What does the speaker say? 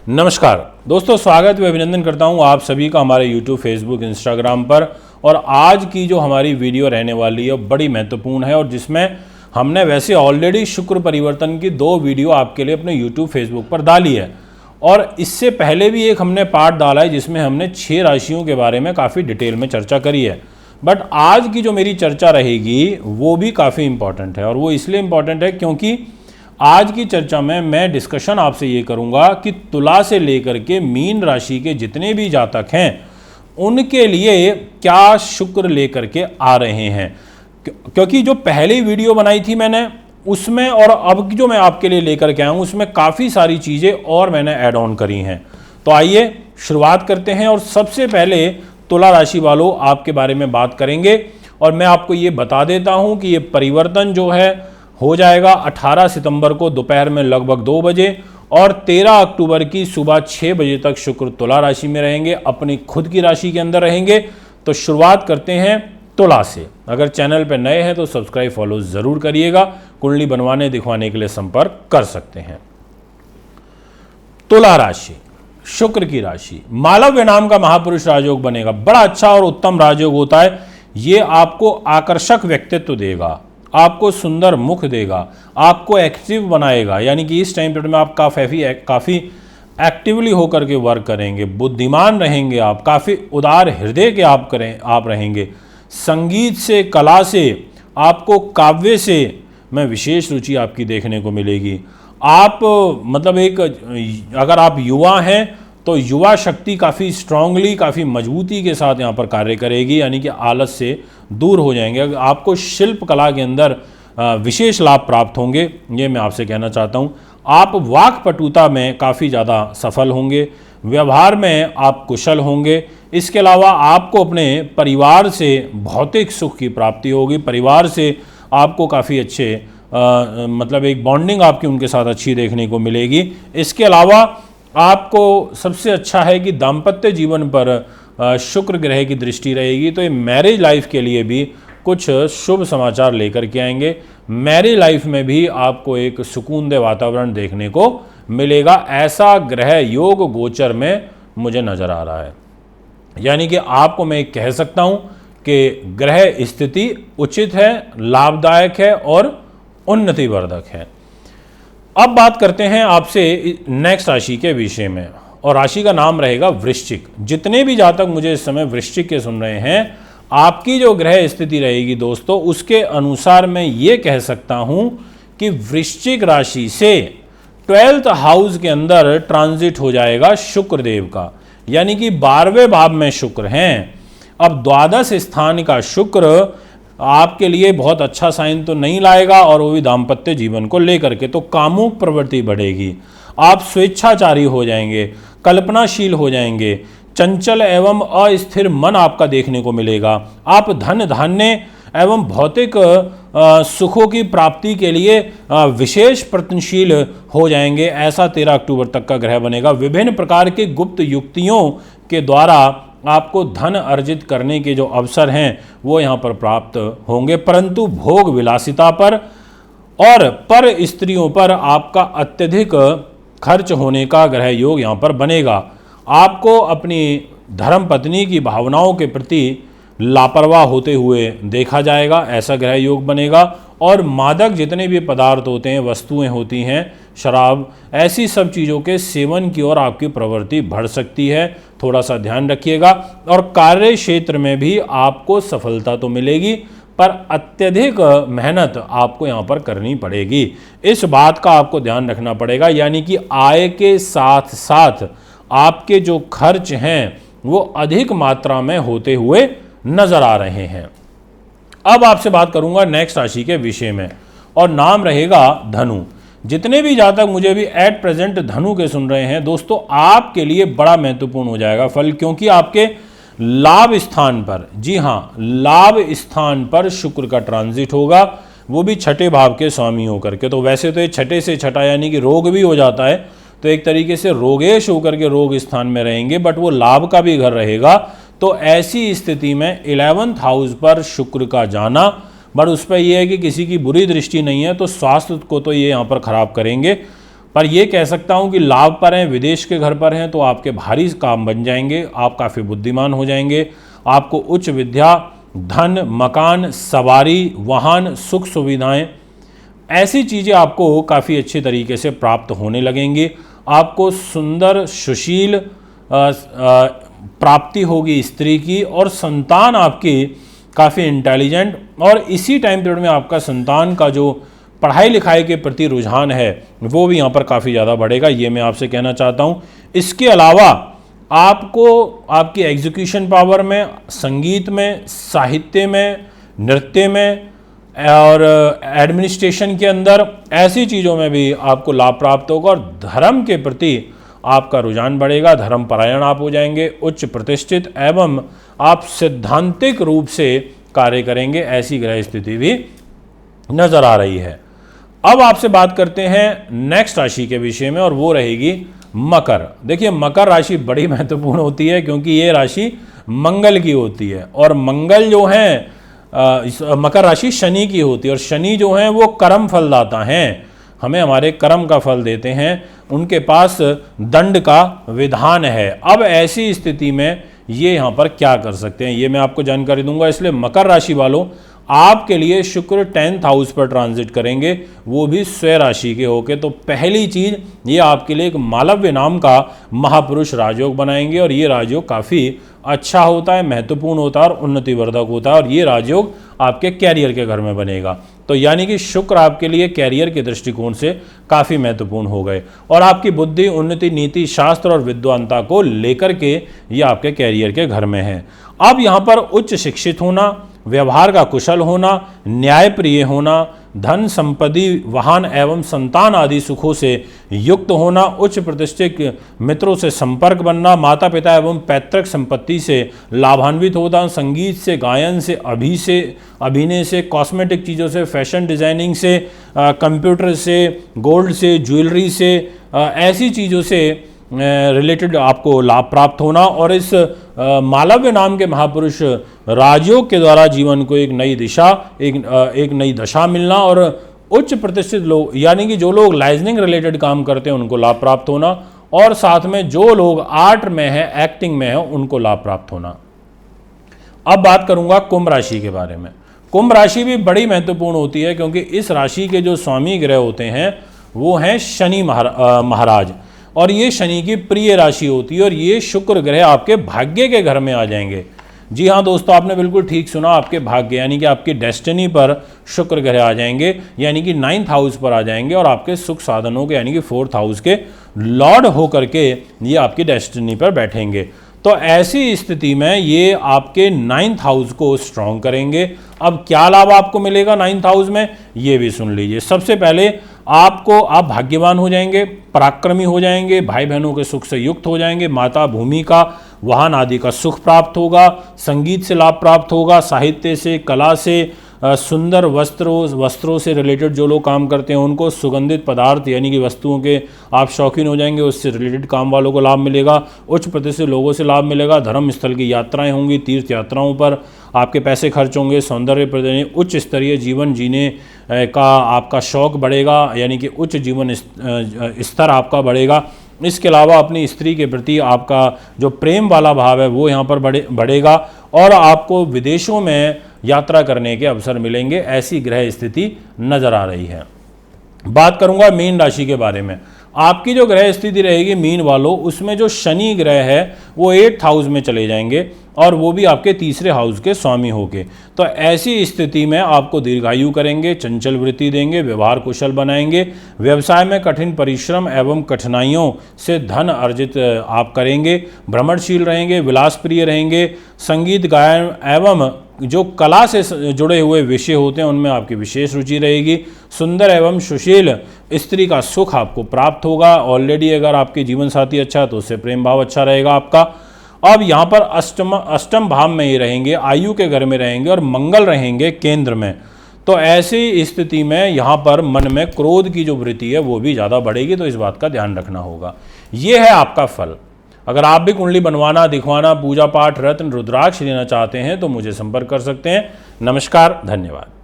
नमस्कार दोस्तों, स्वागत व अभिनंदन करता हूं आप सभी का हमारे YouTube, Facebook, Instagram पर। और आज की जो हमारी वीडियो रहने वाली है बड़ी महत्वपूर्ण है और जिसमें हमने वैसे ऑलरेडी शुक्र परिवर्तन की 2 वीडियो आपके लिए अपने YouTube, Facebook पर डाली है और इससे पहले भी एक हमने पार्ट डाला है जिसमें हमने 6 राशियों के बारे में काफ़ी डिटेल में चर्चा करी है। बट आज की जो मेरी चर्चा रहेगी वो भी काफ़ी इम्पॉर्टेंट है और वो इसलिए इम्पॉर्टेंट है क्योंकि आज की चर्चा में मैं डिस्कशन आपसे ये करूंगा कि तुला से लेकर के मीन राशि के जितने भी जातक हैं उनके लिए क्या शुक्र लेकर के आ रहे हैं। क्योंकि जो पहली वीडियो बनाई थी मैंने उसमें और अब जो मैं आपके लिए लेकर के आया हूँ उसमें काफ़ी सारी चीज़ें और मैंने ऐड ऑन करी हैं। तो आइए शुरुआत करते हैं और सबसे पहले तुला राशि वालों आपके बारे में बात करेंगे। और मैं आपको ये बता देता हूँ कि ये परिवर्तन जो है हो जाएगा 18 सितंबर को दोपहर में लगभग 2 बजे और 13 अक्टूबर की सुबह 6 बजे तक शुक्र तुला राशि में रहेंगे, अपनी खुद की राशि के अंदर रहेंगे। तो शुरुआत करते हैं तुला से। अगर चैनल पर नए हैं तो सब्सक्राइब फॉलो ज़रूर करिएगा। कुंडली बनवाने दिखवाने के लिए संपर्क कर सकते हैं। तुला राशि, शुक्र की राशि, मालव्य नाम का महापुरुष राजयोग बनेगा। बड़ा अच्छा और उत्तम राजयोग होता है। ये आपको आकर्षक व्यक्तित्व देगा, आपको सुंदर मुख देगा, आपको एक्टिव बनाएगा। यानी कि इस टाइम पीरियड में आप काफ़ी एक्टिवली होकर के वर्क करेंगे, बुद्धिमान रहेंगे, आप काफ़ी उदार हृदय के आप रहेंगे। संगीत से, कला से, आपको काव्य से में विशेष रुचि आपकी देखने को मिलेगी। आप मतलब अगर आप युवा हैं तो युवा शक्ति काफ़ी स्ट्रांगली, काफ़ी मजबूती के साथ यहाँ पर कार्य करेगी। यानी कि आलस से दूर हो जाएंगे। आपको शिल्प कला के अंदर विशेष लाभ प्राप्त होंगे, ये मैं आपसे कहना चाहता हूँ। आप वाक्पटुता में काफ़ी ज़्यादा सफल होंगे, व्यवहार में आप कुशल होंगे। इसके अलावा आपको अपने परिवार से भौतिक सुख की प्राप्ति होगी। परिवार से आपको काफ़ी अच्छे मतलब एक बॉन्डिंग आपकी उनके साथ अच्छी देखने को मिलेगी। इसके अलावा आपको सबसे अच्छा है कि दाम्पत्य जीवन पर शुक्र ग्रह की दृष्टि रहेगी। तो ये मैरिज लाइफ के लिए भी कुछ शुभ समाचार लेकर के आएंगे। मैरिज लाइफ में भी आपको एक सुकूनदेह वातावरण देखने को मिलेगा। ऐसा ग्रह योग गोचर में मुझे नज़र आ रहा है। यानी कि आपको मैं कह सकता हूँ कि ग्रह स्थिति उचित है, लाभदायक है और उन्नतिवर्धक है। अब बात करते हैं आपसे नेक्स्ट राशि के विषय में और राशि का नाम रहेगा वृश्चिक। जितने भी जातक मुझे इस समय वृश्चिक के सुन रहे हैं, आपकी जो ग्रह स्थिति रहेगी दोस्तों उसके अनुसार मैं ये कह सकता हूं कि वृश्चिक राशि से 12th हाउस के अंदर ट्रांजिट हो जाएगा शुक्र देव का। यानी कि 12वें भाव में शुक्र हैं। अब द्वादश स्थान का शुक्र आपके लिए बहुत अच्छा साइन तो नहीं लाएगा और वो भी दाम्पत्य जीवन को लेकर के। तो कामुक प्रवृत्ति बढ़ेगी, आप स्वेच्छाचारी हो जाएंगे, कल्पनाशील हो जाएंगे, चंचल एवं अस्थिर मन आपका देखने को मिलेगा। आप धन धान्य एवं भौतिक सुखों की प्राप्ति के लिए विशेष प्रयत्नशील हो जाएंगे। ऐसा 13 अक्टूबर तक का ग्रह बनेगा। विभिन्न प्रकार के गुप्त युक्तियों के द्वारा आपको धन अर्जित करने के जो अवसर हैं वो यहाँ पर प्राप्त होंगे, परंतु भोग विलासिता पर और पर स्त्रियों पर आपका अत्यधिक खर्च होने का ग्रह योग यहाँ पर बनेगा। आपको अपनी धर्म पत्नी की भावनाओं के प्रति लापरवाह होते हुए देखा जाएगा। ऐसा ग्रह योग बनेगा। और मादक जितने भी पदार्थ होते हैं, वस्तुएं होती हैं, शराब, ऐसी सब चीज़ों के सेवन की ओर आपकी प्रवृत्ति बढ़ सकती है। थोड़ा सा ध्यान रखिएगा। और कार्य क्षेत्र में भी आपको सफलता तो मिलेगी पर अत्यधिक मेहनत आपको यहाँ पर करनी पड़ेगी। इस बात का आपको ध्यान रखना पड़ेगा। यानी कि आय के साथ साथ आपके जो खर्च हैं वो अधिक मात्रा में होते हुए नजर आ रहे हैं। अब आपसे बात करूंगा नेक्स्ट राशि के विषय में और नाम रहेगा धनु। जितने भी जातक मुझे भी एट प्रेजेंट धनु के सुन रहे हैं दोस्तों, आपके लिए बड़ा महत्वपूर्ण हो जाएगा फल, क्योंकि आपके लाभ स्थान पर, जी हाँ, लाभ स्थान पर शुक्र का ट्रांजिट होगा, वो भी छठे भाव के स्वामी होकर के। तो वैसे तो ये छठे से छठा यानी कि रोग भी हो जाता है, तो एक तरीके से रोगेश होकर के रोग स्थान में रहेंगे, बट वो लाभ का भी घर रहेगा। तो ऐसी स्थिति में 11th हाउस पर शुक्र का जाना, बट उस पर यह है कि किसी की बुरी दृष्टि नहीं है तो स्वास्थ्य को तो ये यहाँ पर खराब करेंगे। पर ये कह सकता हूँ कि लाभ पर हैं, विदेश के घर पर हैं, तो आपके भारी काम बन जाएंगे, आप काफ़ी बुद्धिमान हो जाएंगे। आपको उच्च विद्या, धन, मकान, सवारी, वाहन, सुख सुविधाएं, ऐसी चीज़ें आपको काफ़ी अच्छे तरीके से प्राप्त होने लगेंगी। आपको सुंदर सुशील प्राप्ति होगी स्त्री की, और संतान आपकी काफ़ी इंटेलिजेंट, और इसी टाइम पीरियड में आपका संतान का जो पढ़ाई लिखाई के प्रति रुझान है वो भी यहाँ पर काफ़ी ज़्यादा बढ़ेगा, ये मैं आपसे कहना चाहता हूँ। इसके अलावा आपको आपकी एग्जीक्यूशन पावर में, संगीत में, साहित्य में, नृत्य में और एडमिनिस्ट्रेशन के अंदर, ऐसी चीज़ों में भी आपको लाभ प्राप्त होगा, और धर्म के प्रति आपका रुझान बढ़ेगा, धर्म परायण आप हो जाएंगे, उच्च प्रतिष्ठित एवं आप सिद्धांतिक रूप से कार्य करेंगे, ऐसी ग्रह स्थिति भी नजर आ रही है। अब आपसे बात करते हैं नेक्स्ट राशि के विषय में, और वो रहेगी मकर। देखिए, मकर राशि बड़ी महत्वपूर्ण होती है क्योंकि ये राशि मंगल की होती है, और मंगल जो है मकर राशि शनि की होती है, और शनि जो है वो कर्म फलदाता हैं, हमें हमारे कर्म का फल देते हैं, उनके पास दंड का विधान है। अब ऐसी स्थिति में ये यहाँ पर क्या कर सकते हैं, ये मैं आपको जानकारी दूंगा। इसलिए मकर राशि वालों, आपके लिए शुक्र 10th हाउस पर ट्रांजिट करेंगे, वो भी स्वयं राशि के होके। तो पहली चीज, ये आपके लिए एक मालव्य नाम का महापुरुष राजयोग बनाएंगे, और ये राजयोग काफ़ी अच्छा होता है, महत्वपूर्ण होता है और उन्नतिवर्धक होता है, और ये राजयोग आपके कैरियर के घर में बनेगा। तो यानी कि शुक्र आपके लिए कैरियर के दृष्टिकोण से काफ़ी महत्वपूर्ण हो गए, और आपकी बुद्धि, उन्नति, नीति, शास्त्र और विद्वानता को लेकर के ये आपके कैरियर के घर में है। अब यहाँ पर उच्च शिक्षित होना, व्यवहार का कुशल होना, न्यायप्रिय होना, धन संपत्ति, वाहन एवं संतान आदि सुखों से युक्त होना, उच्च प्रतिष्ठित मित्रों से संपर्क बनना, माता पिता एवं पैतृक संपत्ति से लाभान्वित होना, संगीत से, गायन से, अभिनय से, कॉस्मेटिक चीज़ों से, फैशन डिजाइनिंग से, कंप्यूटर से, गोल्ड से, ज्वेलरी से, ऐसी चीज़ों से रिलेटेड आपको लाभ प्राप्त होना, और इस मालव्य नाम के महापुरुष राजयोग के द्वारा जीवन को एक नई दिशा, एक नई दशा मिलना, और उच्च प्रतिष्ठित लोग, यानी कि जो लोग लाइजनिंग रिलेटेड काम करते हैं उनको लाभ प्राप्त होना, और साथ में जो लोग आर्ट में है, एक्टिंग में है, उनको लाभ प्राप्त होना। अब बात करूंगा कुंभ राशि के बारे में। कुंभ राशि भी बड़ी महत्वपूर्ण होती है क्योंकि इस राशि के जो स्वामी ग्रह होते हैं वो हैं शनि महाराज, और ये शनि की प्रिय राशि होती है, और ये शुक्र ग्रह आपके भाग्य के घर में आ जाएंगे। जी हाँ दोस्तों, आपने बिल्कुल ठीक सुना, आपके भाग्य यानी कि आपकी डेस्टिनी पर शुक्र ग्रह आ जाएंगे, यानी कि 9th हाउस पर आ जाएंगे, और आपके सुख साधनों के यानी कि 4th हाउस के लॉर्ड होकर के ये आपकी डेस्टिनी पर बैठेंगे। तो ऐसी स्थिति में ये आपके 9th हाउस को स्ट्रॉन्ग करेंगे। अब क्या लाभ आपको मिलेगा 9th हाउस में, ये भी सुन लीजिए। सबसे पहले आप भाग्यवान हो जाएंगे, पराक्रमी हो जाएंगे, भाई बहनों के सुख से युक्त हो जाएंगे, माता, भूमि का, वाहन आदि का सुख प्राप्त होगा, संगीत से लाभ प्राप्त होगा, साहित्य से, कला से, सुंदर वस्त्रों से रिलेटेड जो लोग काम करते हैं उनको, सुगंधित पदार्थ यानी कि वस्तुओं के आप शौकीन हो जाएंगे, उससे रिलेटेड काम वालों को लाभ मिलेगा, उच्च प्रतिष्ठित लोगों से लाभ मिलेगा, धर्म स्थल की यात्राएं होंगी, तीर्थ यात्राओं पर आपके पैसे खर्च होंगे, सौंदर्य प्रदर्शनी, उच्च स्तरीय जीवन जीने का आपका शौक बढ़ेगा, यानी कि उच्च जीवन स्तर आपका बढ़ेगा। इसके अलावा अपनी स्त्री के प्रति आपका जो प्रेम वाला भाव है वो यहाँ पर बढ़ेगा, और आपको विदेशों में यात्रा करने के अवसर मिलेंगे, ऐसी ग्रह स्थिति नजर आ रही है। बात करूंगा मीन राशि के बारे में। आपकी जो ग्रह स्थिति रहेगी मीन वालों, उसमें जो शनि ग्रह है वो 8th हाउस में चले जाएंगे, और वो भी आपके 3रे हाउस के स्वामी होके। तो ऐसी स्थिति में आपको दीर्घायु करेंगे, चंचल वृत्ति देंगे, व्यवहार कुशल बनाएंगे, व्यवसाय में कठिन परिश्रम एवं कठिनाइयों से धन अर्जित आप करेंगे, भ्रमणशील रहेंगे, विलासप्रिय रहेंगे, संगीत, गायन एवं जो कला से जुड़े हुए विषय होते हैं उनमें आपकी विशेष रुचि रहेगी, सुंदर एवं सुशील स्त्री का सुख आपको प्राप्त होगा। ऑलरेडी अगर आपके जीवन साथी अच्छा है तो उससे प्रेम भाव अच्छा रहेगा आपका। अब यहाँ पर अष्टम भाव में ही रहेंगे, आयु के घर में रहेंगे, और मंगल रहेंगे केंद्र में। तो ऐसी स्थिति में यहाँ पर मन में क्रोध की जो वृत्ति है वो भी ज़्यादा बढ़ेगी, तो इस बात का ध्यान रखना होगा। ये है आपका फल। अगर आप भी कुंडली बनवाना, दिखवाना, पूजा पाठ, रत्न, रुद्राक्ष लेना चाहते हैं तो मुझे संपर्क कर सकते हैं। नमस्कार, धन्यवाद।